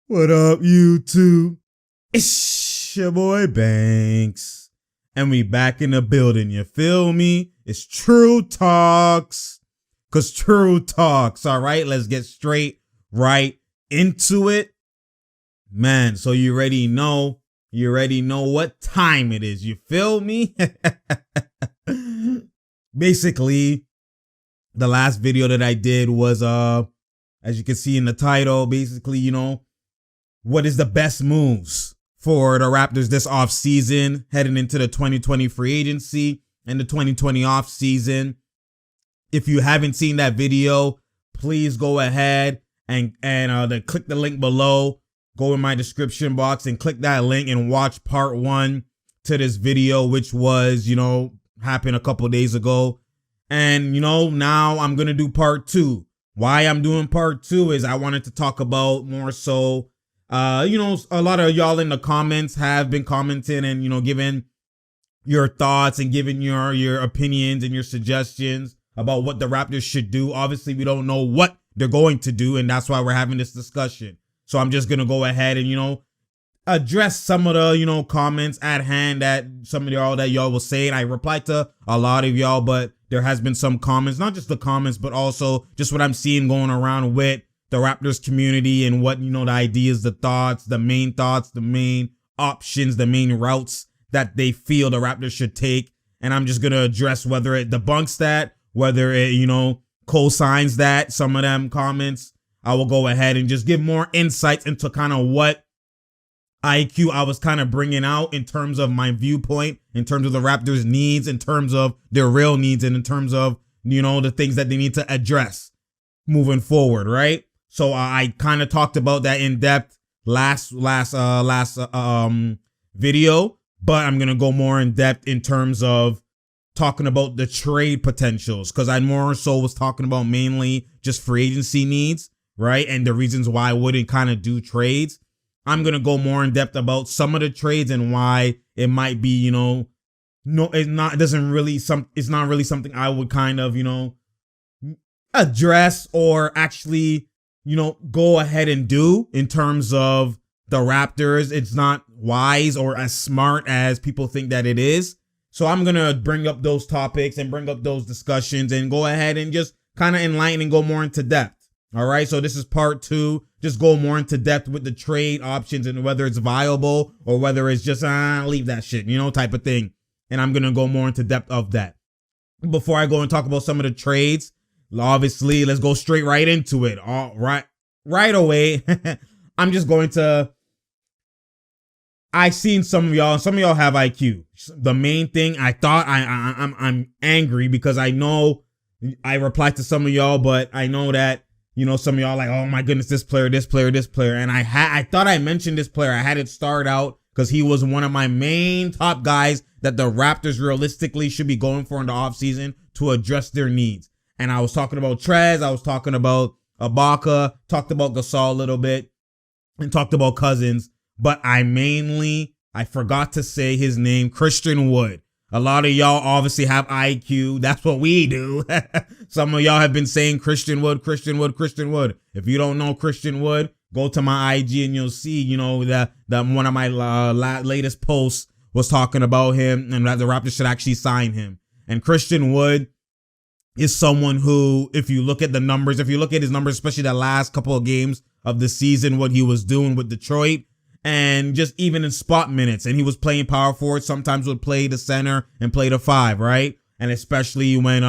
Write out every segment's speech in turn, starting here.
What up, YouTube? It's your boy Banks. And we back in the building, you feel me? It's True Talks. Cause True Talks, alright? Let's get straight right into it. Man, so you already know what time it is, you feel me? Basically, the last video that I did was, as you can see in the title, basically, what is the best moves for the Raptors this offseason, heading into the 2020 free agency and the 2020 offseason. If you haven't seen that video, please go ahead and click the link below. Go in my description box and click that link and watch part 1 to this video, which was, happened a couple days ago. And, now I'm going to do part 2. Why I'm doing part 2 is I wanted to talk about more so, a lot of y'all in the comments have been commenting and, giving your thoughts and giving your opinions and your suggestions about what the Raptors should do. Obviously, we don't know what they're going to do, and that's why we're having this discussion. So I'm just going to go ahead and, address some of the, comments at hand that some of y'all was saying. I replied to a lot of y'all, but there has been some comments, not just the comments, but also just what I'm seeing going around with the Raptors community and what, the ideas, the thoughts, the main options, the main routes that they feel the Raptors should take. And I'm just going to address whether it debunks that, whether it, co-signs that, some of them comments. I will go ahead and just give more insights into kind of what IQ I was kind of bringing out in terms of my viewpoint, in terms of the Raptors' needs, in terms of their real needs, and in terms of, the things that they need to address moving forward, right? So I kind of talked about that in depth last video, but I'm going to go more in depth in terms of talking about the trade potentials, because I more so was talking about mainly just free agency needs, right? And the reasons why I wouldn't kind of do trades. I'm going to go more in depth about some of the trades and why it might be, it's not really something I would kind of, address or actually, go ahead and do in terms of the Raptors. It's not wise or as smart as people think that it is. So I'm going to bring up those topics and bring up those discussions and go ahead and just kind of enlighten and go more into depth. All right. So this is part 2. Just go more into depth with the trade options and whether it's viable or whether it's just, leave that shit, type of thing. And I'm going to go more into depth of that. Before I go and talk about some of the trades, obviously, let's go straight right into it. All right. Right away. I'm just going to, I've seen some of y'all have IQ. The main thing I thought I'm angry because I know I replied to some of y'all, but I know that, some of y'all like, oh my goodness, this player. And I thought I mentioned this player. I had it start out because he was one of my main top guys that the Raptors realistically should be going for in the offseason to address their needs. And I was talking about Trez. I was talking about Ibaka, talked about Gasol a little bit and talked about Cousins. But I forgot to say his name, Christian Wood. A lot of y'all obviously have IQ. That's what we do. Some of y'all have been saying Christian Wood. If you don't know Christian Wood, go to my IG and you'll see, that one of my latest posts was talking about him and that the Raptors should actually sign him. And Christian Wood is someone who, if you look at his numbers, especially the last couple of games of the season, what he was doing with Detroit, and just even in spot minutes, and he was playing power forward, sometimes would play the center and play the 5, right? And especially when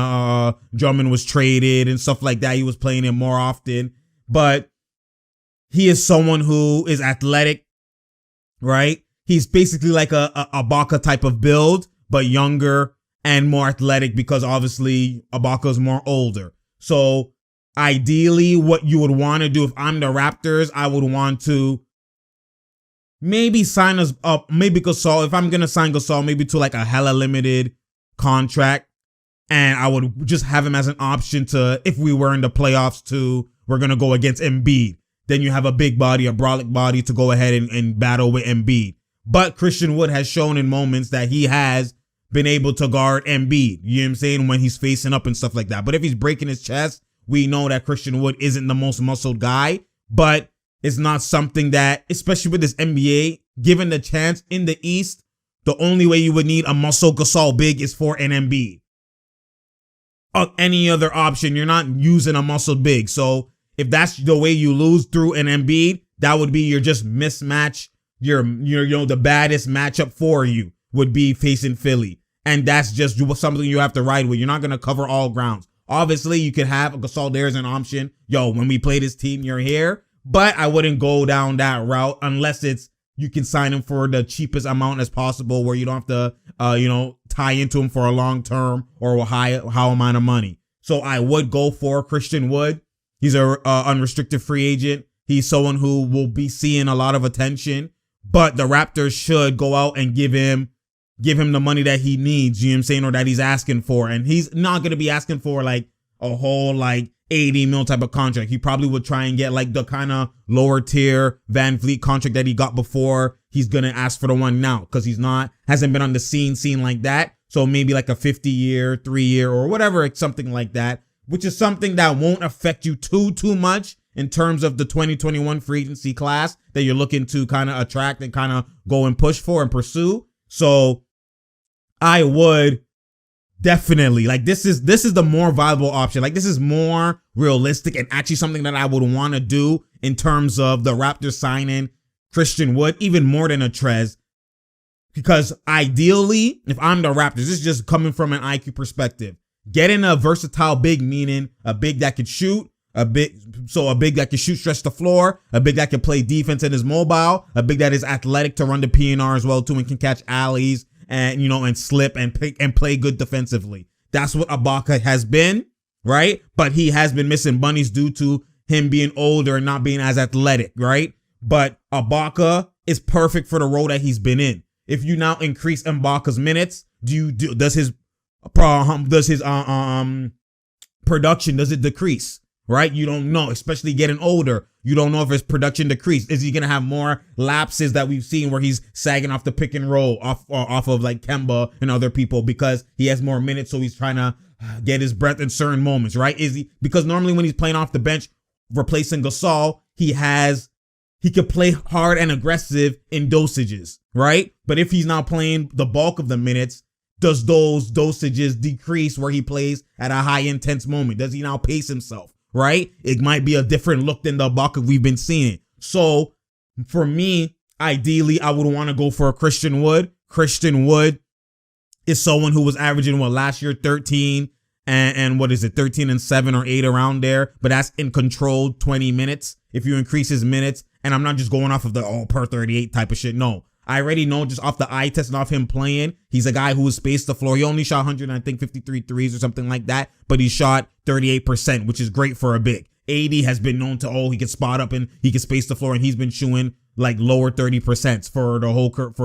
Drummond was traded and stuff like that, he was playing him more often. But he is someone who is athletic, right? He's basically like a Ibaka type of build, but younger and more athletic because obviously Ibaka is more older. So ideally, what you would want to do if I'm the Raptors, I would want to maybe sign us up, maybe Gasol. If I'm going to sign Gasol, maybe to like a hella limited contract. And I would just have him as an option to, if we were in the playoffs too, we're going to go against Embiid. Then you have a big body, a brolic body to go ahead and battle with Embiid. But Christian Wood has shown in moments that he has been able to guard Embiid. You know what I'm saying? When he's facing up and stuff like that. But if he's breaking his chest we know that Christian Wood isn't the most muscled guy, but it's not something that, especially with this NBA, given the chance in the East, the only way you would need a muscle Gasol big is for an Embiid. Any other option, you're not using a muscled big. So if that's the way you lose through an Embiid, that would be your just mismatch. Your the baddest matchup for you would be facing Philly. And that's just something you have to ride with. You're not going to cover all grounds. Obviously, you could have a Gasol there as an option. Yo, when we play this team, you're here. But I wouldn't go down that route unless it's you can sign him for the cheapest amount as possible where you don't have to, tie into him for a long term or a high amount of money. So I would go for Christian Wood. He's a unrestricted free agent. He's someone who will be seeing a lot of attention, but the Raptors should go out and give him the money that he needs, you know what I'm saying, or that he's asking for. And he's not going to be asking for like a whole like 80 mil type of contract. He probably would try and get like the kind of lower tier Van Vliet contract that he got before he's going to ask for the one now, because hasn't been on the scene like that. So maybe like a 50-year, 3-year or whatever, something like that, which is something that won't affect you too much in terms of the 2021 free agency class that you're looking to kind of attract and kind of go and push for and pursue. So I would definitely, like, this is the more viable option. Like, this is more realistic and actually something that I would want to do in terms of the Raptors signing Christian Wood, even more than a Trez. Because ideally, if I'm the Raptors, this is just coming from an IQ perspective, getting a versatile big, meaning a big that could shoot, a big that can shoot, stretch the floor, a big that can play defense and is mobile, a big that is athletic to run the PNR as well too and can catch alleys and and slip and play good defensively. That's what Ibaka has been, right? But he has been missing bunnies due to him being older and not being as athletic, right? But Ibaka is perfect for the role that he's been in. If you now increase Ibaka's minutes, does his production, does it decrease? Right? You don't know, especially getting older. You don't know if his production decreased. Is he going to have more lapses that we've seen where he's sagging off the pick and roll off of like Kemba and other people because he has more minutes, so he's trying to get his breath in certain moments, right? Because normally when he's playing off the bench, replacing Gasol, he could play hard and aggressive in dosages, right? But if he's now playing the bulk of the minutes, does those dosages decrease where he plays at a high intense moment? Does he now pace himself? Right? It might be a different look than the Ibaka we've been seeing. So for me, ideally, I would want to go for a Christian Wood. Christian Wood is someone who was averaging last year 13 and 13 and 7 or 8 around there, but that's in controlled 20 minutes. If you increase his minutes, and I'm not just going off of the per 38 type of shit. No, I already know just off the eye test and off him playing, he's a guy who has spaced the floor. He only shot 53 threes or something like that, but he shot 38%, which is great for a big. AD has been known to, he can spot up and he can space the floor, and he's been shooting like lower 30% for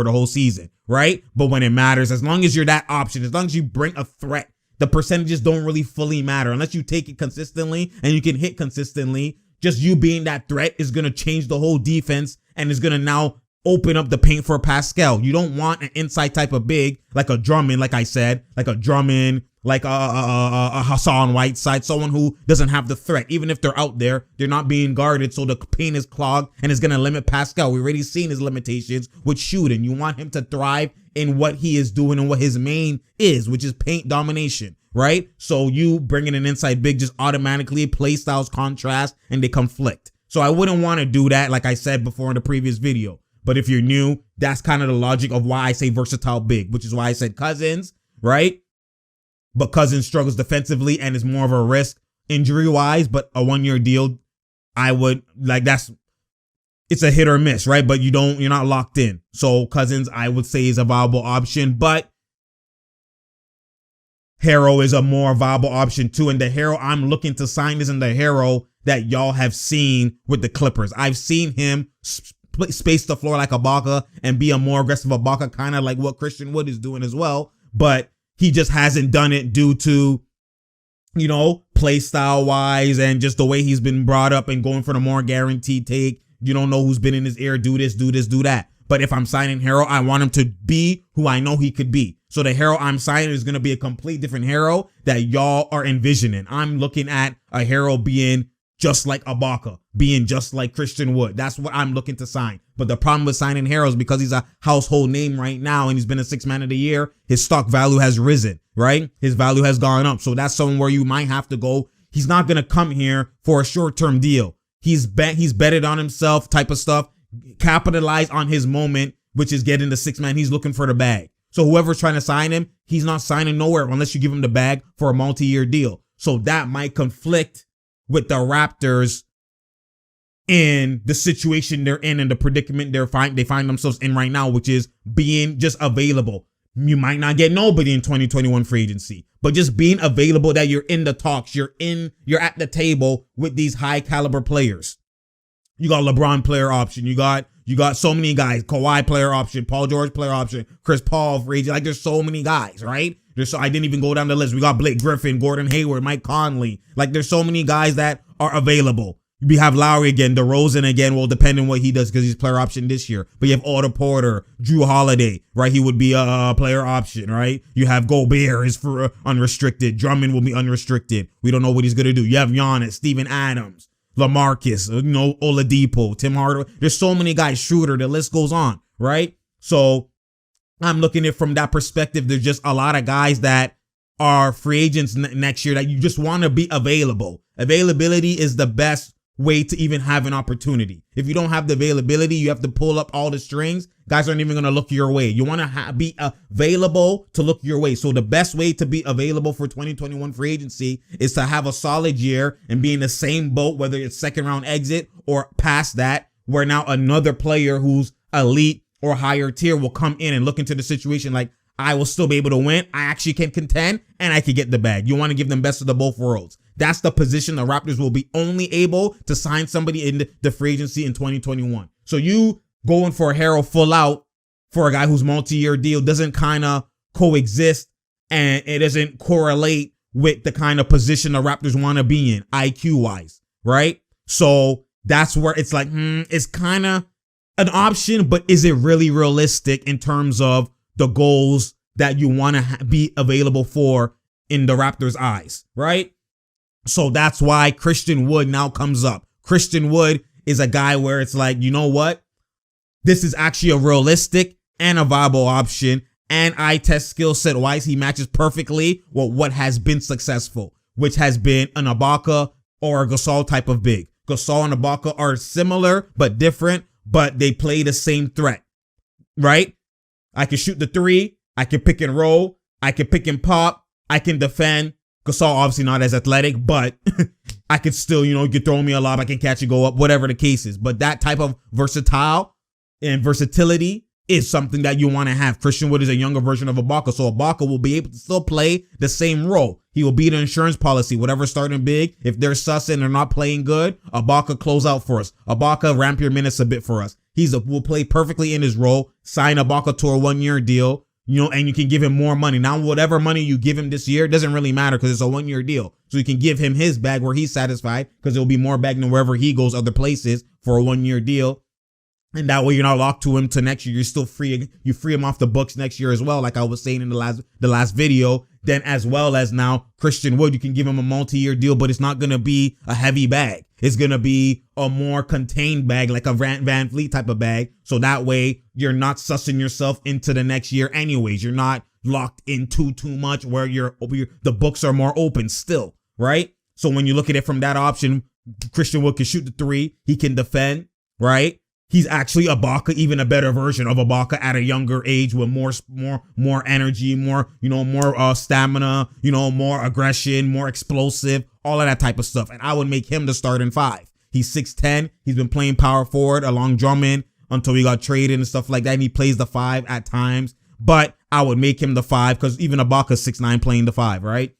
the whole season, right? But when it matters, as long as you're that option, as long as you bring a threat, the percentages don't really fully matter unless you take it consistently and you can hit consistently. Just you being that threat is going to change the whole defense and is going to now open up the paint for Pascal. You don't want an inside type of big like a Drummond, like I said, like a Drummond, like a Hassan Whiteside, someone who doesn't have the threat. Even if they're out there, they're not being guarded, so the paint is clogged and it's going to limit Pascal. We've already seen his limitations with shooting. You want him to thrive in what he is doing and what his main is, which is paint domination, right? So you bringing an inside big just automatically play styles contrast and they conflict. So I wouldn't want to do that, like I said before in the previous video. But if you're new, that's kind of the logic of why I say versatile big, which is why I said Cousins, right? But Cousins struggles defensively and is more of a risk injury-wise, but a 1-year deal, I would, like, it's a hit or miss, right? But you're not locked in. So Cousins, I would say, is a viable option, but Harrow is a more viable option too. And the Harrow I'm looking to sign isn't the Harrow that y'all have seen with the Clippers. I've seen him space the floor like Ibaka and be a more aggressive Ibaka, kind of like what Christian Wood is doing as well. But he just hasn't done it due to, play style wise and just the way he's been brought up and going for the more guaranteed take. You don't know who's been in his ear. Do this, do that. But if I'm signing Harrow, I want him to be who I know he could be. So the hero I'm signing is going to be a complete different hero that y'all are envisioning. I'm looking at a hero being just like Ibaka, being just like Christian Wood. That's what I'm looking to sign. But the problem with signing heroes, because he's a household name right now and he's been a 6th man of the year, his stock value has risen, right? His value has gone up. So that's someone where you might have to go. He's not going to come here for a short-term deal. He's betted on himself type of stuff, capitalize on his moment, which is getting the 6th man. He's looking for the bag. So whoever's trying to sign him, he's not signing nowhere unless you give him the bag for a multi-year deal. So that might conflict with the Raptors in the situation they're in and the predicament they find themselves in right now, which is being just available. You might not get nobody in 2021 free agency, but just being available, that you're in the talks, you're at the table with these high caliber players. You got LeBron player option. You got so many guys. Kawhi player option. Paul George player option. Chris Paul free agent. Like, there's so many guys, right? I didn't even go down the list. We got Blake Griffin, Gordon Hayward, Mike Conley. Like, there's so many guys that are available. We have Lowry again, DeRozan again. Well, depending on what he does, because he's player option this year. But you have Otto Porter, Drew Holiday, right? He would be a player option, right? You have Gobert is for unrestricted. Drummond will be unrestricted. We don't know what he's gonna do. You have Giannis, Steven Adams, LaMarcus, Oladipo, Tim Hardaway. There's so many guys. Schroeder. The list goes on, right? So I'm looking at it from that perspective. There's just a lot of guys that are free agents next year that you just want to be available. Availability is the best way to even have an opportunity. If you don't have the availability, you have to pull up all the strings. Guys aren't even going to look your way. You want to be available to look your way. So the best way to be available for 2021 free agency is to have a solid year and be in the same boat, whether it's 2nd round exit or past that, where now another player who's elite or higher tier will come in and look into the situation like, I will still be able to win. I actually can contend and I can get the bag. You want to give them best of the both worlds. That's the position the Raptors will be only able to sign somebody in the free agency in 2021. So you going for a hero full out for a guy who's multi-year deal doesn't kind of coexist, and it doesn't correlate with the kind of position the Raptors want to be in IQ wise, right? So that's where it's like, it's kind of an option, but is it really realistic in terms of the goals that you want to be available for in the Raptors' eyes, right? So that's why Christian Wood now comes up. Christian Wood is a guy where it's like, you know what? This is actually a realistic and a viable option, and eye test skill set wise, he matches perfectly with what has been successful, which has been an Ibaka or a Gasol type of big. Gasol and Ibaka are similar but different, but they play the same threat, right? I can shoot the three, I can pick and roll, I can pick and pop, I can defend. Gasol obviously not as athletic, but I can still, you can throw me a lob, I can catch and go up, whatever the case is. But that type of versatile and versatility is something that you want to have. Christian Wood is a younger version of Ibaka, so Ibaka will be able to still play the same role. He will be the insurance policy, whatever starting big. If they're sussing and they're not playing good, Ibaka close out for us. Ibaka ramp your minutes a bit for us. Will play perfectly in his role. Sign Ibaka to a 1-year deal. And you can give him more money. Now, whatever money you give him this year, it doesn't really matter because it's a 1-year deal. So you can give him his bag where he's satisfied because it'll be more bag than wherever he goes other places for a 1-year deal. And that way you're not locked to him to next year. You're still free. You free him off the books next year as well, like I was saying in the last video. Then as well as now Christian Wood, you can give him a multi-year deal, but it's not going to be a heavy bag. It's going to be a more contained bag, like a Van Fleet type of bag. So that way you're not sussing yourself into the next year anyways. You're not locked into too much where the books are more open still, right? So when you look at it from that option, Christian Wood can shoot the three. He can defend, right? He's actually Ibaka, even a better version of Ibaka at a younger age with more energy, more stamina, more aggression, more explosive, all of that type of stuff. And I would make him the starting 5. He's 6'10". He's been playing power forward along Drummond until he got traded and stuff like that. And he plays the 5 at times, but I would make him the 5 because even Ibaka's 6'9" playing the 5, right?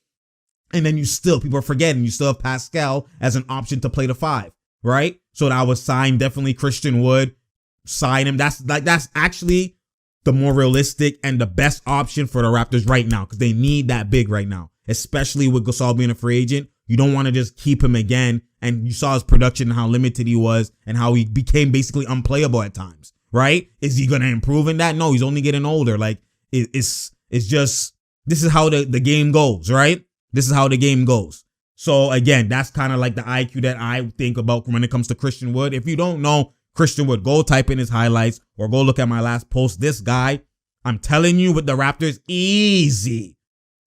And then people are forgetting, you still have Pascal as an option to play the 5. Right? So that I would sign definitely Christian Wood, sign him. That's actually the more realistic and the best option for the Raptors right now because they need that big right now, especially with Gasol being a free agent. You don't want to just keep him again. And you saw his production and how limited he was and how he became basically unplayable at times, right? Is he going to improve in that? No, he's only getting older. Like it's It's just, this is how the game goes, right? This is how the game goes. So again, that's kind of like the IQ that I think about when it comes to Christian Wood. If you don't know Christian Wood, go type in his highlights or go look at my last post. This guy, I'm telling you, with the Raptors, easy.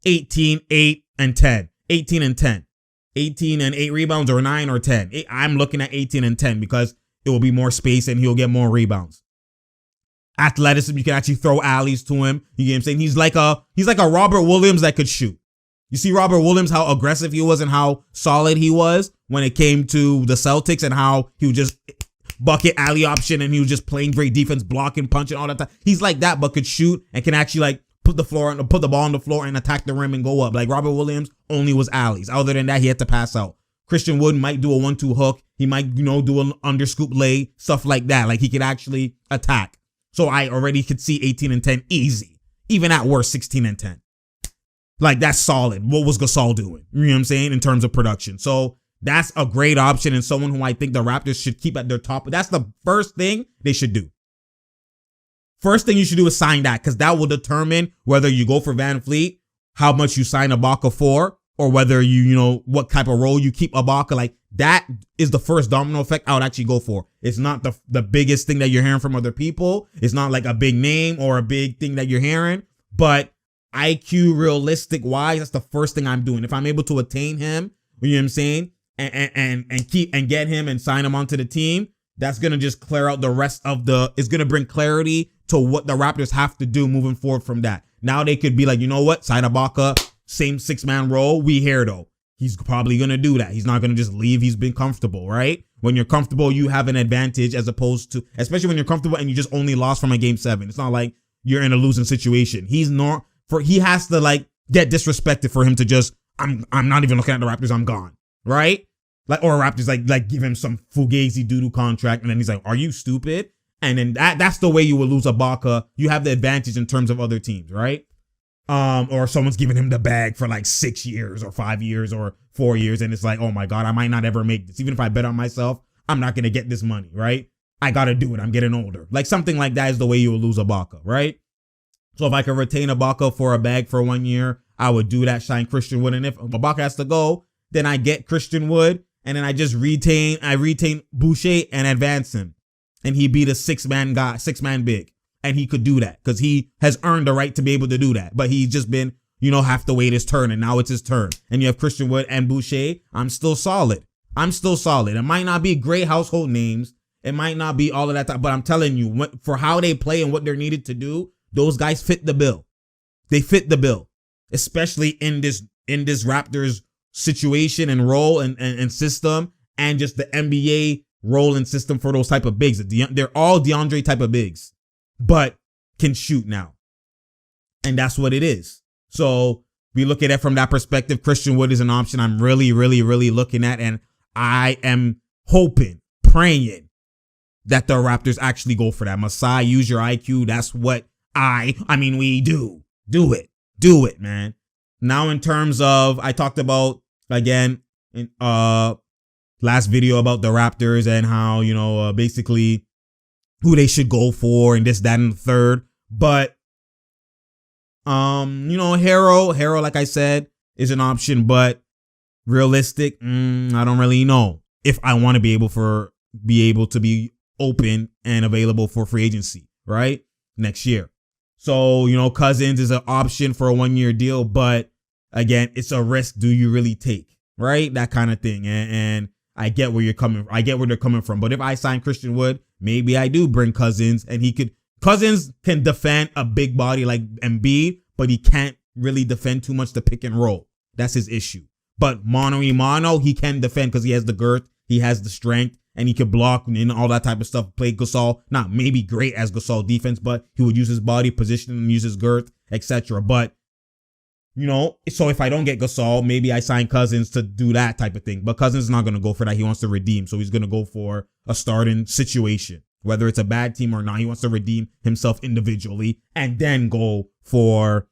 18, 8, and 10. 18 and 10. 18 and 8 rebounds, or 9 or 10. I'm looking at 18 and 10 because it will be more space and he'll get more rebounds. Athleticism, you can actually throw alleys to him. You get what I'm saying? He's like a Robert Williams that could shoot. You see Robert Williams, how aggressive he was and how solid he was when it came to the Celtics, and how he would just bucket alley option and he was just playing great defense, blocking, punching, all that time. He's like that, but could shoot and can actually like put the ball on the floor and attack the rim and go up. Like Robert Williams only was alleys. Other than that, he had to pass out. Christian Wood might do a 1-2 hook. He might, do an underscoop lay, stuff like that. Like he could actually attack. So I already could see 18 and 10 easy. Even at worst, 16 and 10. Like that's solid. What was Gasol doing? You know what I'm saying? In terms of production. So that's a great option and someone who I think the Raptors should keep at their top. But that's the first thing they should do. First thing you should do is sign that, because that will determine whether you go for Van Fleet, how much you sign Ibaka for, or whether you what type of role you keep Ibaka. Like that is the first domino effect I would actually go for. It's not the biggest thing that you're hearing from other people. It's not like a big name or a big thing that you're hearing, but IQ realistic wise, that's the first thing I'm doing. If I'm able to attain him, you know what I'm saying, and get him and sign him onto the team, that's gonna just clear out the rest of it's gonna bring clarity to what the Raptors have to do moving forward from that. Now they could be like, you know what, sign Ibaka, same 6-man role. We here though. He's probably gonna do that. He's not gonna just leave. He's been comfortable, right? When you're comfortable, you have an advantage, as opposed to, especially when you're comfortable and you just only lost from a game 7. It's not like you're in a losing situation. He has to like get disrespected for him to just, I'm not even looking at the Raptors, I'm gone, right? Like, or Raptors like give him some fugazi doo-doo contract, and then he's like, are you stupid? And then that's the way you will lose Ibaka. You have the advantage in terms of other teams, right? Or someone's giving him the bag for like 6 years or 5 years or 4 years, and it's like, oh my God, I might not ever make this. Even if I bet on myself, I'm not gonna get this money, right? I gotta do it. I'm getting older. Like something like that is the way you will lose Ibaka, right? So if I could retain Ibaka for a bag for 1 year, I would do that, sign Christian Wood. And if Ibaka has to go, then I get Christian Wood, and then I just retain Boucher and advance him. And he'd be the 6-man big. And he could do that because he has earned the right to be able to do that. But he's just been, have to wait his turn, and now it's his turn. And you have Christian Wood and Boucher. I'm still solid. It might not be great household names. It might not be all of that, but I'm telling you, for how they play and what they're needed to do, those guys fit the bill. They fit the bill, especially in this Raptors situation and role and system, and just the NBA role and system for those type of bigs. They're all DeAndre type of bigs, but can shoot now. And that's what it is. So we look at it from that perspective. Christian Wood is an option I'm really, really, really looking at. And I am hoping, praying that the Raptors actually go for that. Masai, use your IQ. That's what we do. Do it, man. Now, in terms of, I talked about, again, in last video about the Raptors and how, basically who they should go for and this, that, and the third. But, Hero, like I said, is an option, but realistic, I don't really know if I want to be able to be open and available for free agency, right? Next year. So, Cousins is an option for a 1-year deal, but again, it's a risk. Do you really take, right? That kind of thing. And I get where they're coming from. But if I sign Christian Wood, maybe I do bring Cousins, and Cousins can defend a big body like Embiid, but he can't really defend too much the pick and roll. That's his issue. But mano, he can defend because he has the girth, he has the strength, and he can block and all that type of stuff. Play Gasol, not maybe great as Gasol defense, but he would use his body position and use his girth, etc. But, so if I don't get Gasol, maybe I sign Cousins to do that type of thing. But Cousins is not going to go for that. He wants to redeem. So he's going to go for a starting situation. Whether it's a bad team or not, he wants to redeem himself individually and then go for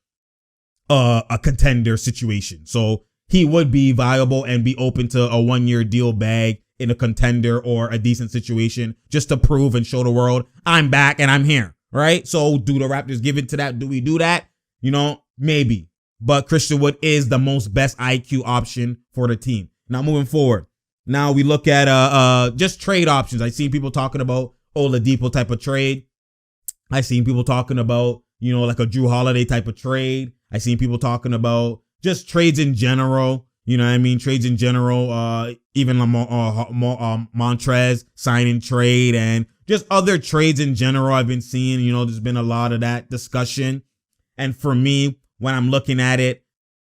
a contender situation. So he would be viable and be open to a 1-year deal bag in a contender or a decent situation, just to prove and show the world I'm back and I'm here, right? So do the Raptors give it to that? Do we do that? maybe. But Christian Wood is the most best IQ option for the team. Now moving forward. Now we look at just trade options. I've seen people talking about Oladipo type of trade. I've seen people talking about, like a Drew Holiday type of trade. I've seen people talking about just trades in general. Trades in general. Even Montrez signing trade and just other trades in general. I've been seeing, there's been a lot of that discussion. And for me, when I'm looking at it,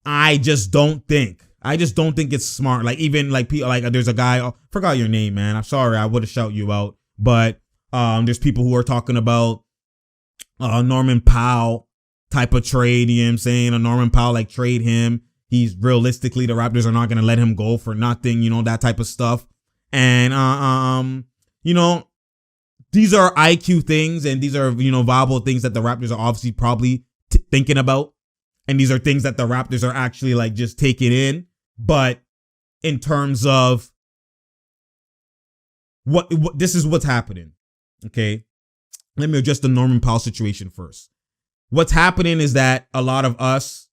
I just don't think it's smart. Like even like people like there's a guy, forgot your name, man. I'm sorry, I would have shout you out. But there's people who are talking about Norman Powell type of trade. You know what I'm saying? A Norman Powell, like trade him. He's realistically, the Raptors are not going to let him go for nothing, that type of stuff. And, these are IQ things and these are, viable things that the Raptors are obviously probably thinking about. And these are things that the Raptors are actually like just taking in. But in terms of what this is what's happening. Okay. Let me address the Norman Powell situation first. What's happening is that a lot of us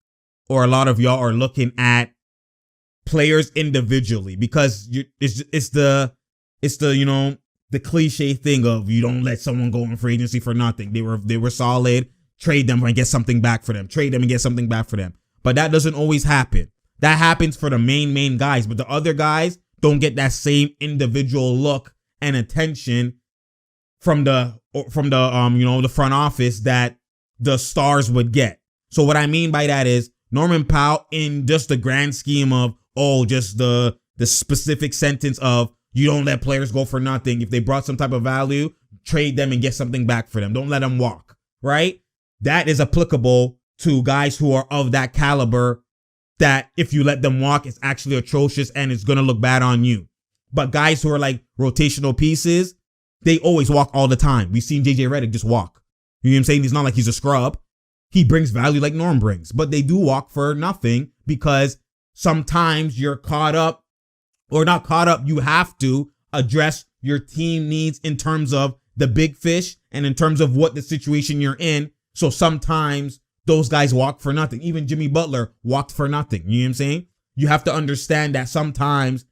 or a lot of y'all are looking at players individually because it's the cliche thing of you don't let someone go in free agency for nothing. They were solid. Trade them and get something back for them. Trade them and get something back for them. But that doesn't always happen. That happens for the main guys, but the other guys don't get that same individual look and attention from the front office that the stars would get. So what I mean by that is Norman Powell, in just the grand scheme of just the specific sentence of you don't let players go for nothing. If they brought some type of value, trade them and get something back for them. Don't let them walk, right? That is applicable to guys who are of that caliber that if you let them walk, it's actually atrocious and it's going to look bad on you. But guys who are like rotational pieces, they always walk all the time. We've seen JJ Redick just walk. You know what I'm saying? He's not like he's a scrub. He brings value like Norm brings, but they do walk for nothing because sometimes you're caught up or not caught up. You have to address your team needs in terms of the big fish and in terms of what the situation you're in. So sometimes those guys walk for nothing. Even Jimmy Butler walked for nothing. You know what I'm saying? You have to understand that sometimes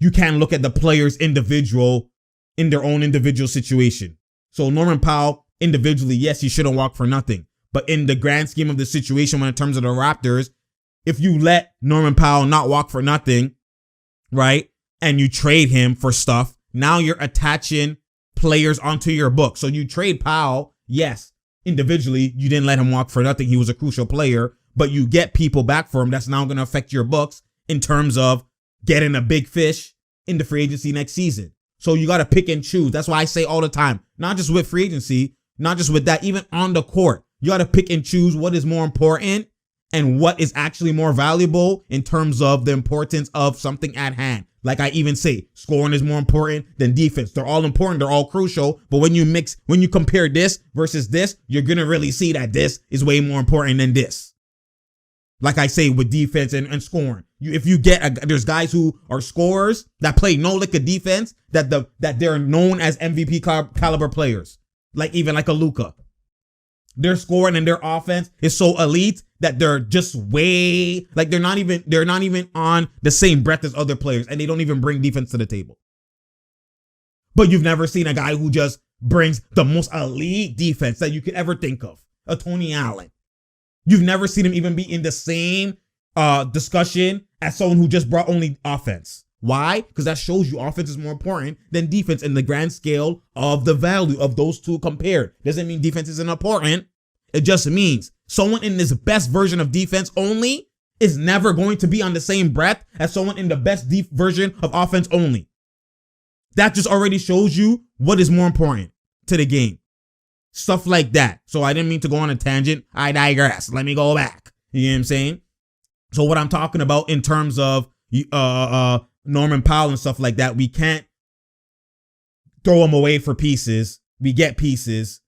you can't look at the players in their own individual situation. So Norman Powell individually, yes, he shouldn't walk for nothing. But in the grand scheme of the situation, when in terms of the Raptors, if you let Norman Powell not walk for nothing, right, and you trade him for stuff, now you're attaching players onto your book. So you trade Powell, yes, individually, you didn't let him walk for nothing. He was a crucial player, but you get people back for him. That's now going to affect your books in terms of getting a big fish in the free agency next season. So you got to pick and choose. That's why I say all the time, not just with free agency, not just with that, even on the court, you got to pick and choose what is more important and what is actually more valuable in terms of the importance of something at hand. Like I even say, scoring is more important than defense. They're all important. They're all crucial. But when you compare this versus this, you're going to really see that this is way more important than this. Like I say with defense and scoring, if you get there's guys who are scorers that play no lick of defense that they're known as MVP caliber players, like even like a Luka. Their scoring and their offense is so elite that they're just way like they're not even on the same breath as other players, and they don't even bring defense to the table. But you've never seen a guy who just brings the most elite defense that you could ever think of, a Tony Allen. You've never seen him even be in the same discussion as someone who just brought only offense. Why? Because that shows you offense is more important than defense in the grand scale of the value of those two compared. Doesn't mean defense isn't important. It just means someone in this best version of defense only is never going to be on the same breath as someone in the best version of offense only. That just already shows you what is more important to the game. Stuff like that. So I didn't mean to go on a tangent. I digress. Let me go back. You know what I'm saying? So what I'm talking about in terms of Norman Powell and stuff like that, we can't throw them away for pieces. We get pieces.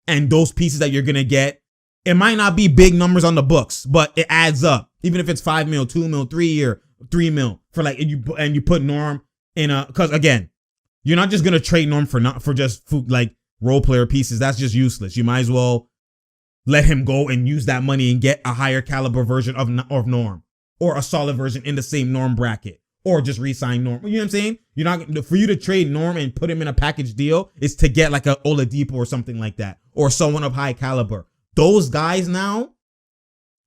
And those pieces that you're going to get, it might not be big numbers on the books, but it adds up. Even if it's 5 mil, 2 mil, 3 year, 3 mil for like, and you put Norm in cause again, you're not just going to trade Norm for just like role player pieces. That's just useless. You might as well let him go and use that money and get a higher caliber version of Norm, or a solid version in the same Norm bracket, or just re-sign Norm. You know what I'm saying? You're not, for you to trade Norm and put him in a package deal is to get like a Oladipo or something like that, or someone of high caliber. Those guys now,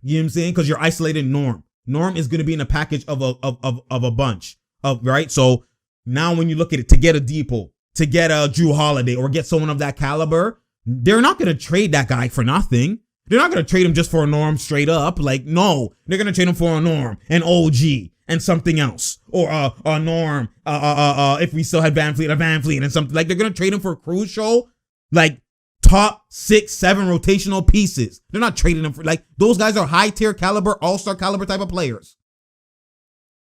you know what I'm saying? Because you're isolating Norm. Norm is going to be in a package of a bunch of, right? So now when you look at it, to get a Depot, to get a Drew Holiday, or get someone of that caliber, they're not going to trade that guy for nothing. They're not going to trade him just for a Norm straight up. Like, no, they're going to trade him for a Norm, an OG, and something else, or a Norm. If we still had Van Fleet, a Van Fleet, and something. Like, they're going to trade him for crucial, like, top 6, 7 rotational pieces. They're not trading them for, like, those guys are high tier caliber, all-star caliber type of players.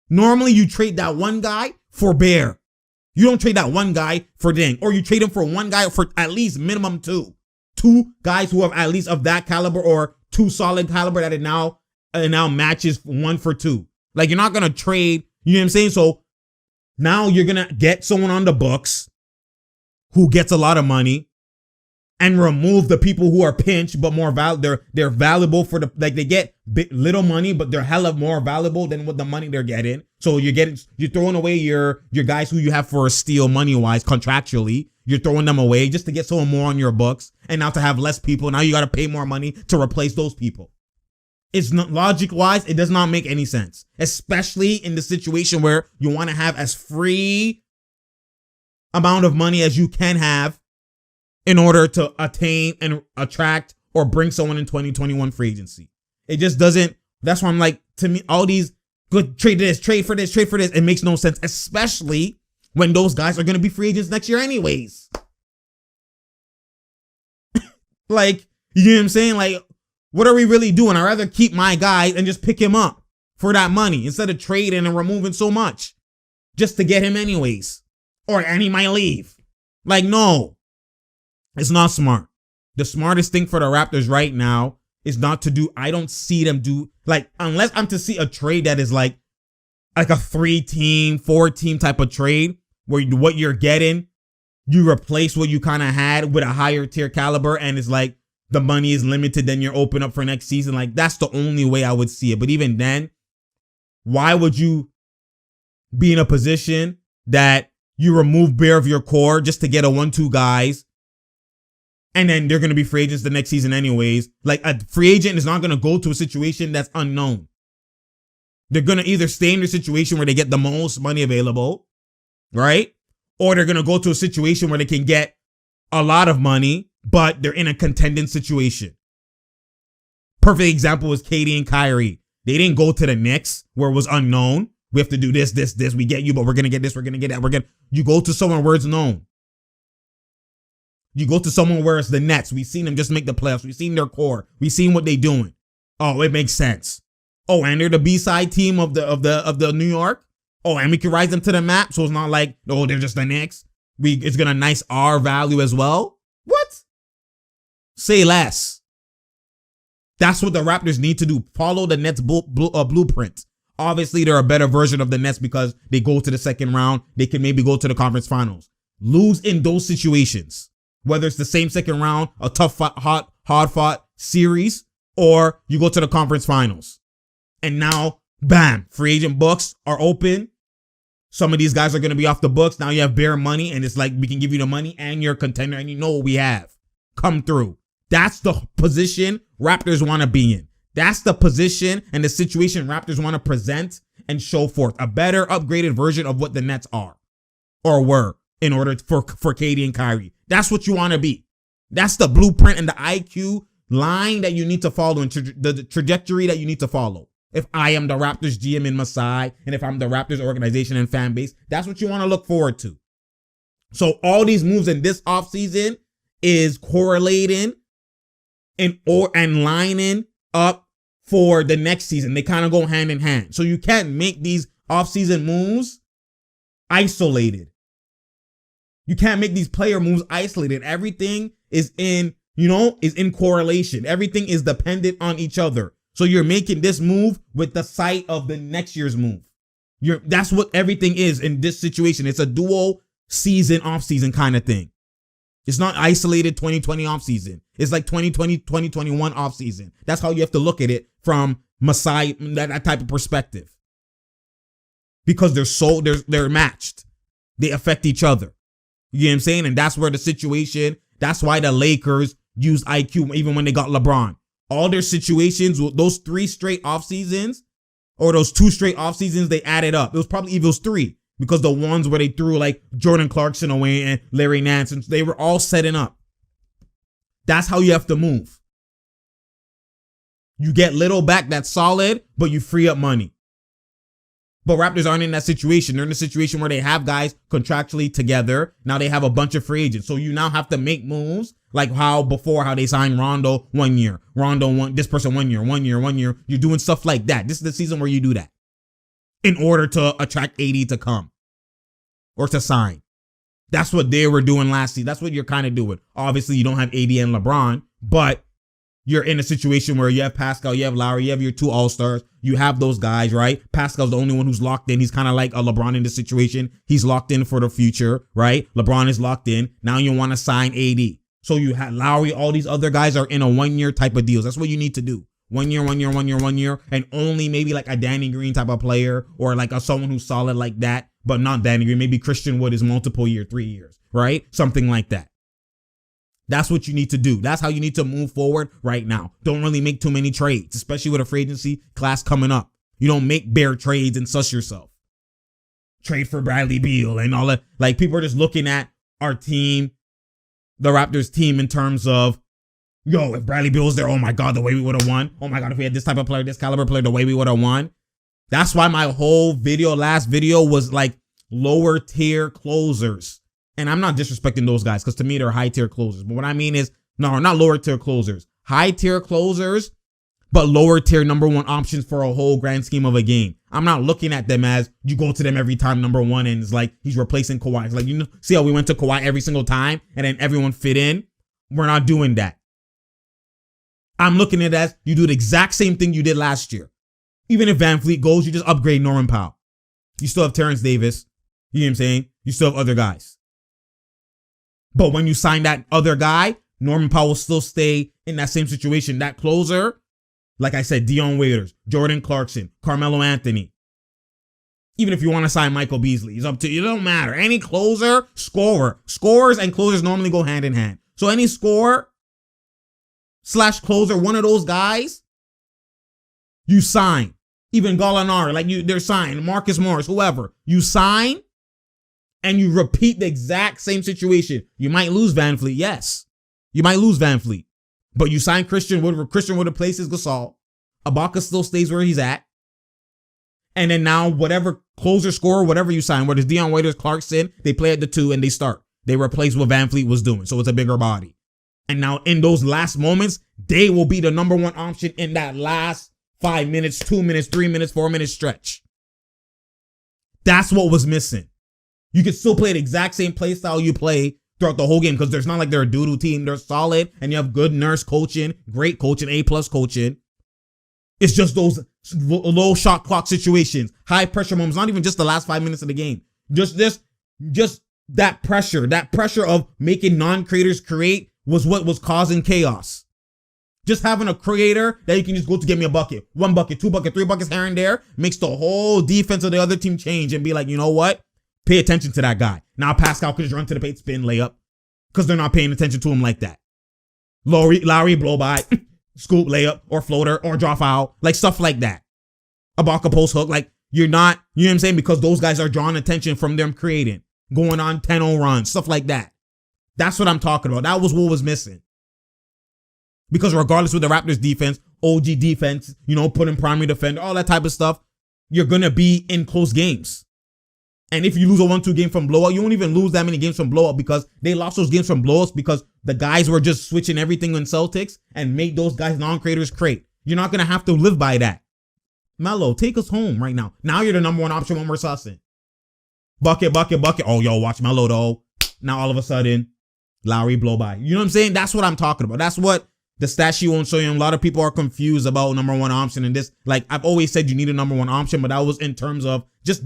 Normally you trade that one guy for Bear. You don't trade that one guy for Ding, or you trade him for one guy for at least minimum 2 guys who have at least of that caliber, or 2 solid caliber that it now matches 1 for 2. Like, you're not going to trade, you know what I'm saying? So now you're going to get someone on the books who gets a lot of money, and remove the people who are pinched but more they're valuable for the, like, they get little money but they're hella more valuable than what the money they're getting. So you're throwing away your guys who you have for a steal money wise contractually. You're throwing them away just to get someone more on your books, and now to have less people, now you got to pay more money to replace those people. It's not, logic wise, it does not make any sense, especially in the situation where you want to have as free amount of money as you can have in order to attain and attract or bring someone in 2021 free agency. It just doesn't, that's why I'm like, to me, all these good trade this, trade for this, it makes no sense, especially when those guys are going to be free agents next year anyways. Like, you know what I'm saying? Like, what are we really doing? I'd rather keep my guy and just pick him up for that money instead of trading and removing so much just to get him anyways. And he might leave. Like, no. It's not smart. The smartest thing for the Raptors right now is not to do, I don't see them do, like, unless I'm to see a trade that is like a 3-team, 4-team type of trade where what you're getting, you replace what you kind of had with a higher tier caliber, and it's like the money is limited, then you're open up for next season. Like, that's the only way I would see it. But even then, why would you be in a position that you remove bare of your core just to get a 1-2 guys, and then they're going to be free agents the next season anyways? Like, a free agent is not going to go to a situation that's unknown. They're going to either stay in the situation where they get the most money available, right? Or they're going to go to a situation where they can get a lot of money, but they're in a contending situation. Perfect example is KD and Kyrie. They didn't go to the Knicks where it was unknown. We have to do this. We get you, but we're going to get this. We're going to get that. You go to someone where it's known. You go to someone where it's the Nets. We've seen them just make the playoffs. We've seen their core. We've seen what they're doing. Oh, it makes sense. Oh, and they're the B-side team of the New York. Oh, and we can rise them to the map. So it's not like, oh, they're just the Knicks. It's gonna nice our value as well. What? Say less. That's what the Raptors need to do. Follow the Nets blueprint. Obviously, they're a better version of the Nets because they go to the second round. They can maybe go to the conference finals. Lose in those situations. Whether it's the same second round, a tough, hard-fought series, or you go to the conference finals. And now, bam, free agent books are open. Some of these guys are going to be off the books. Now you have bare money, and it's like, we can give you the money and you're a contender, and you know what we have. Come through. That's the position Raptors want to be in. That's the position and the situation Raptors want to present and show forth. A better, upgraded version of what the Nets are or were in order for KD and Kyrie. That's what you want to be. That's the blueprint and the IQ line that you need to follow, and the trajectory that you need to follow. If I am the Raptors GM in Masai, and if I'm the Raptors organization and fan base, that's what you want to look forward to. So all these moves in this offseason is correlating and lining up for the next season. They kind of go hand in hand. So you can't make these offseason moves isolated. You can't make these player moves isolated. Everything is in correlation. Everything is dependent on each other. So you're making this move with the sight of the next year's move. That's what everything is in this situation. It's a dual season, off season kind of thing. It's not isolated 2020 offseason. It's like 2020, 2021 offseason. That's how you have to look at it from Masai, that type of perspective. Because they're matched. They affect each other. You know what I'm saying? And that's where the situation, that's why the Lakers used IQ even when they got LeBron. All their situations, those 3 straight off seasons, or those 2 straight off seasons, they added up. It was probably even 3, because the ones where they threw like Jordan Clarkson away and Larry Nance, and they were all setting up. That's how you have to move. You get little back that's solid, but you free up money. But Raptors aren't in that situation. They're in a situation where they have guys contractually together. Now they have a bunch of free agents. So you now have to make moves like how they signed Rondo 1 year. This person 1 year, 1 year, 1 year. You're doing stuff like that. This is the season where you do that in order to attract AD to come or to sign. That's what they were doing last season. That's what you're kind of doing. Obviously, you don't have AD and LeBron, but you're in a situation where you have Pascal, you have Lowry, you have your 2 All-Stars. You have those guys, right? Pascal's the only one who's locked in. He's kind of like a LeBron in this situation. He's locked in for the future, right? LeBron is locked in. Now you want to sign AD. So you have Lowry, all these other guys are in a 1 year type of deals. That's what you need to do. 1 year, 1 year, 1 year, 1 year. And only maybe like a Danny Green type of player or like someone who's solid like that, but not Danny Green. Maybe Christian Wood is multiple year, 3 years, right? Something like that. That's what you need to do. That's how you need to move forward right now. Don't really make too many trades, especially with a free agency class coming up. You don't make bare trades and suss yourself. Trade for Bradley Beal and all that. Like, people are just looking at our team, the Raptors team, in terms of, yo, if Bradley Beal was there, oh my God, the way we would have won. Oh my God, if we had this type of player, this caliber player, the way we would have won. That's why my whole last video was like lower tier closers. And I'm not disrespecting those guys, because to me, they're high tier closers. But what I mean is, no, not lower tier closers. High tier closers, but lower tier number 1 options for a whole grand scheme of a game. I'm not looking at them as you go to them every time number 1 and it's like he's replacing Kawhi. It's like, you know, see how we went to Kawhi every single time and then everyone fit in? We're not doing that. I'm looking at it as you do the exact same thing you did last year. Even if Van Fleet goes, you just upgrade Norman Powell. You still have Terrence Davis. You know what I'm saying? You still have other guys. But when you sign that other guy, Norman Powell will still stay in that same situation. That closer, like I said, Dion Waiters, Jordan Clarkson, Carmelo Anthony. Even if you want to sign Michael Beasley, it's up to you. It don't matter. Any closer, scorer. Scorers and closers normally go hand in hand. So any scorer / closer, one of those guys, you sign. Even Gallinari, they're signed. Marcus Morris, whoever. You sign. And you repeat the exact same situation. You might lose Van Fleet, yes. You might lose Van Fleet. But you sign Christian Wood. Christian Wood replaces Gasol. Ibaka still stays where he's at. And then now whatever closer, scorer, whatever you sign, whether it's Dion Waiters, Clarkson, they play at the 2 and they start. They replace what Van Fleet was doing. So it's a bigger body. And now in those last moments, they will be the number 1 option in that last 5 minutes, 2 minutes, 3 minutes, 4 minute stretch. That's what was missing. You can still play the exact same play style you play throughout the whole game, because there's not like they're a doo-doo team. They're solid, and you have good nurse coaching, great coaching, A+ coaching. It's just those low shot clock situations, high pressure moments, not even just the last 5 minutes of the game. Just that pressure of making non-creators create was what was causing chaos. Just having a creator that you can just go to get me a bucket, 1 bucket, 2 bucket, 3 buckets here and there makes the whole defense of the other team change and be like, you know what? Pay attention to that guy. Now Pascal could just run to the paint, spin, layup, because they're not paying attention to him like that. Lowry blow by, scoop, layup, or floater, or draw foul, like stuff like that. Ibaka post hook, like you're not, you know what I'm saying? Because those guys are drawing attention from them creating, going on 10-0 runs, stuff like that. That's what I'm talking about. That was what was missing. Because regardless with the Raptors defense, OG defense, you know, putting primary defender, all that type of stuff, you're going to be in close games. And if you lose a 1-2 game from blowout, you won't even lose that many games from blowout, because they lost those games from blowouts because the guys were just switching everything on Celtics and made those guys non-creators create. You're not going to have to live by that. Melo, take us home right now. Now you're the number 1 option when we're sussing. Bucket. Oh, yo, watch Melo though. Now all of a sudden, Lowry blow by. You know what I'm saying? That's what I'm talking about. That's what The stat sheet won't show you. A lot of people are confused about number one option and this. Like I've always said, you need a number one option, but that was in terms of just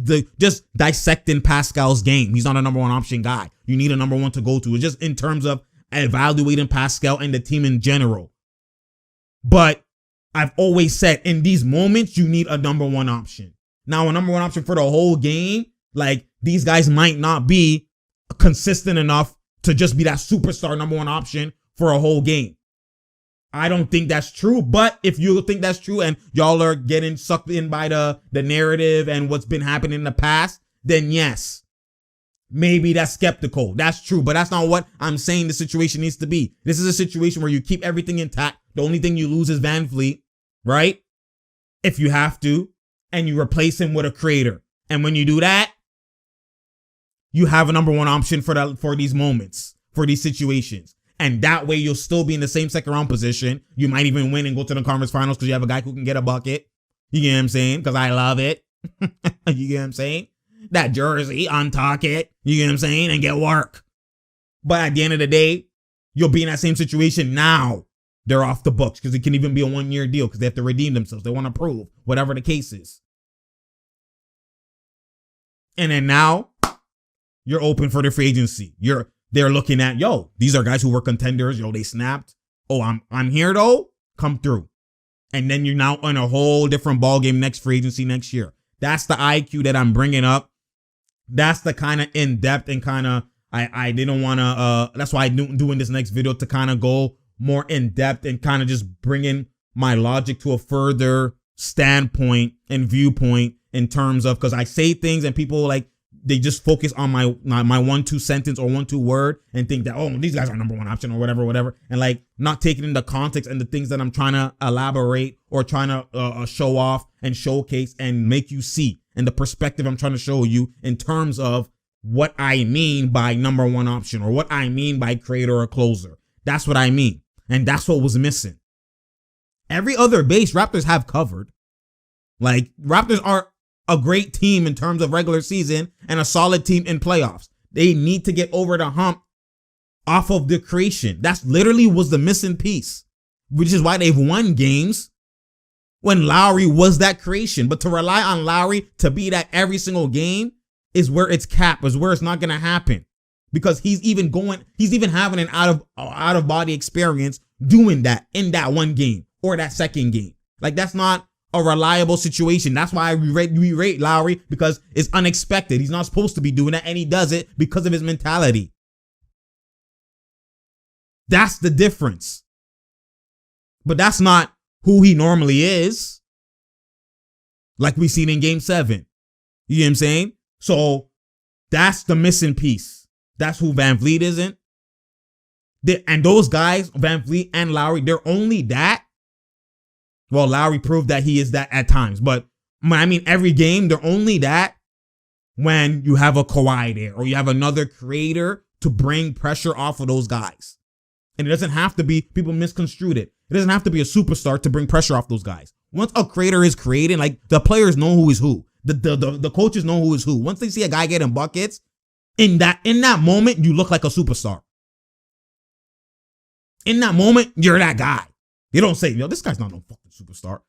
dissecting Pascal's game. He's not a number one option guy. You need a number one to go to. It's just in terms of evaluating Pascal and the team in general. But I've always said in these moments, you need a number one option. Now, a number one option for the whole game, like these guys might not be consistent enough to just be that superstar number one option for a whole game. I don't think that's true, but if you think that's true and y'all are getting sucked in by the narrative and what's been happening in the past, then yes, maybe that's skeptical. That's true, but that's not what I'm saying the situation needs to be. This is a situation where you keep everything intact. The only thing you lose is Van Vliet, right? If you have to, and you replace him with a creator. And when you do that, you have a number one option for these moments, for these situations. And that way you'll still be in the same second round position. You might even win and go to the conference finals because you have a guy who can get a bucket. You get what I'm saying? Because I love it. You get what I'm saying? That jersey, untuck it. You get what I'm saying? And get work. But at the end of the day, you'll be in that same situation now. They're off the books because it can even be a 1-year deal because they have to redeem themselves. They want to prove whatever the case is. And then now you're open for the free agency. They're looking at, yo, these are guys who were contenders. Yo, they snapped. Oh, I'm here though. Come through. And then you're now on a whole different ball game next free agency next year. That's the IQ that I'm bringing up. That's the kind of in-depth and kind of, I didn't want to, that's why I'm doing this next video to kind of go more in-depth and kind of just bringing my logic to a further standpoint and viewpoint in terms of, because I say things and people like, they just focus on my 1-2 sentence or 1-2 word and think that, oh, these guys are number one option or whatever. And like not taking into context and the things that I'm trying to elaborate or trying to show off and showcase and make you see and the perspective I'm trying to show you in terms of what I mean by number one option or what I mean by creator or closer. That's what I mean. And that's what was missing. Every other base Raptors have covered. Like Raptors are a great team in terms of regular season and a solid team in playoffs. They need to get over the hump off of the creation. That's literally was the missing piece, which is why they've won games when Lowry was that creation. But to rely on Lowry to be that every single game is where it's capped, is where it's not going to happen because he's even having an out of body experience doing that in that one game or that second game. Like that's not a reliable situation. That's why we rate Lowry because it's unexpected. He's not supposed to be doing that and he does it because of his mentality. That's the difference. But that's not who he normally is. Like we seen in game 7. You know what I'm saying? So that's the missing piece. That's who Van Vliet isn't. And those guys, Van Vliet and Lowry, they're only that. Well, Lowry proved that he is that at times. But I mean, every game, they're only that when you have a Kawhi there or you have another creator to bring pressure off of those guys. And it doesn't have to be, people misconstrued it. It doesn't have to be a superstar to bring pressure off those guys. Once a creator is creating, like the players know who is who. The coaches know who is who. Once they see a guy getting buckets, in that moment, you look like a superstar. In that moment, you're that guy. You don't say, yo, this guy's not no fucking superstar.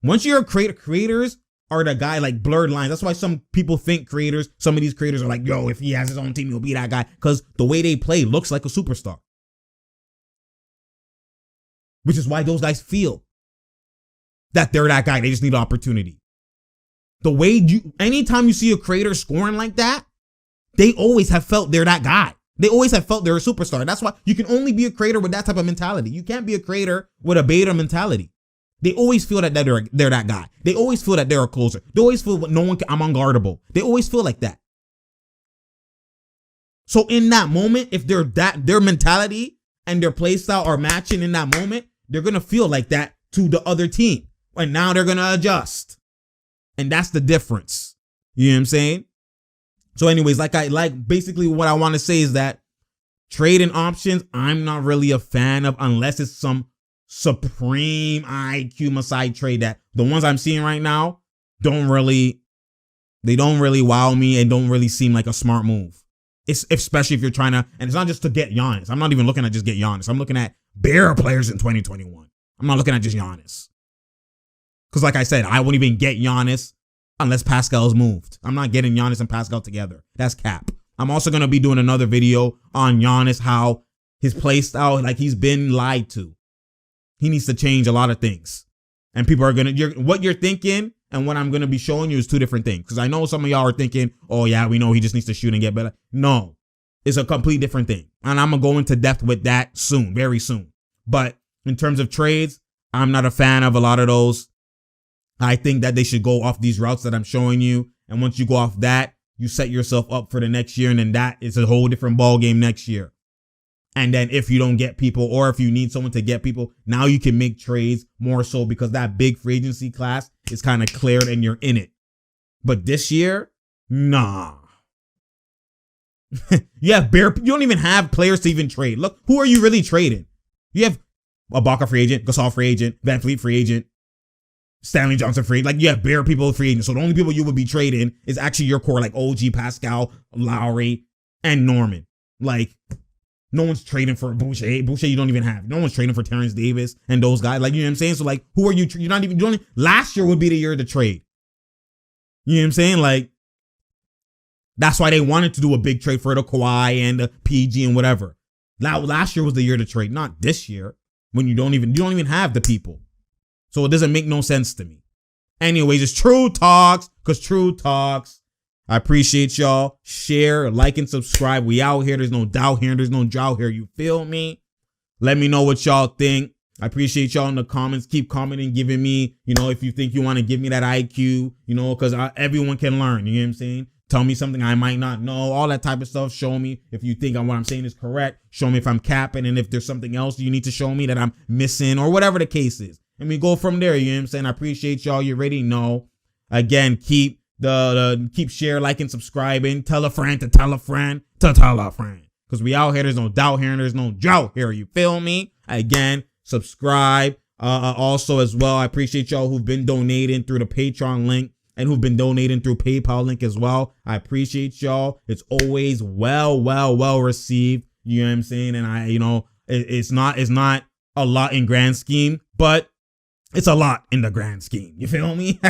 Once you're a creator, creators are the guy, like blurred lines. That's why some people think creators, some of these creators are like, yo, if he has his own team, he'll be that guy. Because the way they play looks like a superstar. Which is why those guys feel that they're that guy. They just need an opportunity. Anytime you see a creator scoring like that, they always have felt they're that guy. They always have felt they're a superstar. That's why you can only be a creator with that type of mentality. You can't be a creator with a beta mentality. They always feel that they're that guy. They always feel that they're a closer. They always feel I'm unguardable. They always feel like that. So in that moment, if their mentality and their play style are matching in that moment, they're going to feel like that to the other team. And now they're going to adjust. And that's the difference. You know what I'm saying? So anyways, basically what I want to say is that trading options, I'm not really a fan of unless it's some supreme IQ Masai trade that the ones I'm seeing right now don't really wow me and don't really seem like a smart move. Especially if you're trying to, and it's not just to get Giannis. I'm not even looking at just get Giannis. I'm looking at bare players in 2021. I'm not looking at just Giannis. Because like I said, I wouldn't even get Giannis unless Pascal's moved. I'm not getting Giannis and Pascal together. That's cap. I'm also going to be doing another video on Giannis, how his play style, like he's been lied to. He needs to change a lot of things. And people are going to, what you're thinking and what I'm going to be showing you is two different things. Because I know some of y'all are thinking, oh yeah, we know he just needs to shoot and get better. No, it's a complete different thing. And I'm going to go into depth with that soon, very soon. But in terms of trades, I'm not a fan of a lot of those. I think that they should go off these routes that I'm showing you. And once you go off that, you set yourself up for the next year. And then that is a whole different ball game next year. And then if you don't get people, or if you need someone to get people, now you can make trades more so because that big free agency class is kind of cleared and you're in it. But this year, nah. You don't even have players to even trade. Look, who are you really trading? You have Ibaka free agent, Gasol free agent, Van Fleet free agent, Stanley Johnson free. Like, you have bare people free agent. So the only people you would be trading is actually your core, like OG, Pascal, Lowry, and Norman. Like, no one's trading for Boucher. Boucher you don't even have. No one's trading for Terrence Davis and those guys. Like, you know what I'm saying? So, like, who are you? You're not even, last year would be the year to trade. You know what I'm saying? Like, that's why they wanted to do a big trade for the Kawhi and the PG and whatever. Now, last year was the year to trade, not this year, when you don't even have the people. So it doesn't make no sense to me. Anyways, it's True Talks, because True Talks. I appreciate y'all. Share, like, and subscribe. We out here. There's no doubt here. There's no drought here. You feel me? Let me know what y'all think. I appreciate y'all in the comments. Keep commenting, giving me, if you think you want to give me that IQ, because everyone can learn. You know what I'm saying? Tell me something I might not know. All that type of stuff. Show me if you think what I'm saying is correct. Show me if I'm capping. And if there's something else you need to show me that I'm missing or whatever the case is. And we go from there. You know what I'm saying? I appreciate y'all. You already know. Again, keep share, like, and subscribing. Tell a friend to tell a friend to tell a friend. Because we out here. There's no doubt here and there's no drought here. You feel me? Again, subscribe. Also as well, I appreciate y'all who've been donating through the Patreon link and who've been donating through PayPal link as well. I appreciate y'all. It's always well received. You know what I'm saying? And it's not a lot in grand scheme, but it's a lot in the grand scheme. You feel me?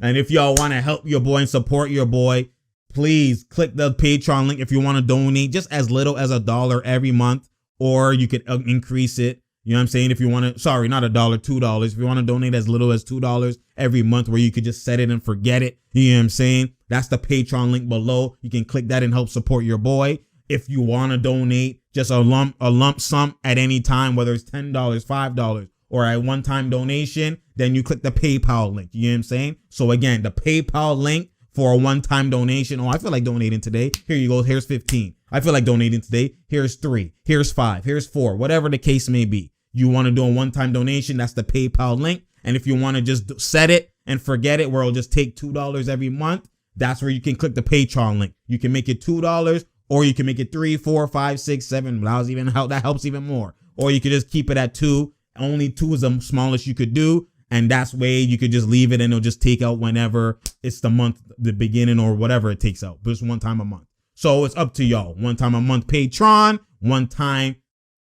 And if y'all want to help your boy and support your boy, please click the Patreon link if you want to donate just as little as $1 every month, or you could increase it. You know what I'm saying? If you want to, sorry, not $1, $2. If you want to donate as little as $2 every month, where you could just set it and forget it. You know what I'm saying? That's the Patreon link below. You can click that and help support your boy. If you want to donate just a lump sum at any time, whether it's $10, $5, or a one-time donation, then you click the PayPal link. You know what I'm saying? So again, the PayPal link for a one-time donation. Oh, I feel like donating today. Here you go. Here's 15. I feel like donating today. Here's 3. Here's 5. Here's 4. Whatever the case may be. You want to do a one-time donation, that's the PayPal link. And if you want to just set it and forget it, where it'll just take $2 every month, that's where you can click the Patreon link. You can make it $2, or you can make it 3, 4, 5, 6, 7. That helps even more. Or you could just keep it at 2. Only 2 is the smallest you could do. And that's way you could just leave it and it'll just take out whenever it's the month, the beginning, or whatever it takes out. But it's one time a month. So it's up to y'all. One time a month Patreon, one time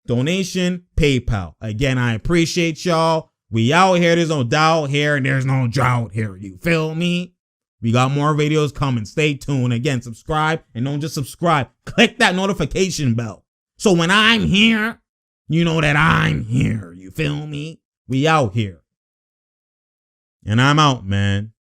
donation, PayPal. Again, I appreciate y'all. We out here. There's no doubt here and there's no drought here. You feel me? We got more videos coming. Stay tuned. Again, subscribe, and don't just subscribe. Click that notification bell. So when I'm here, you know that I'm here. You feel me? We out here. And I'm out, man.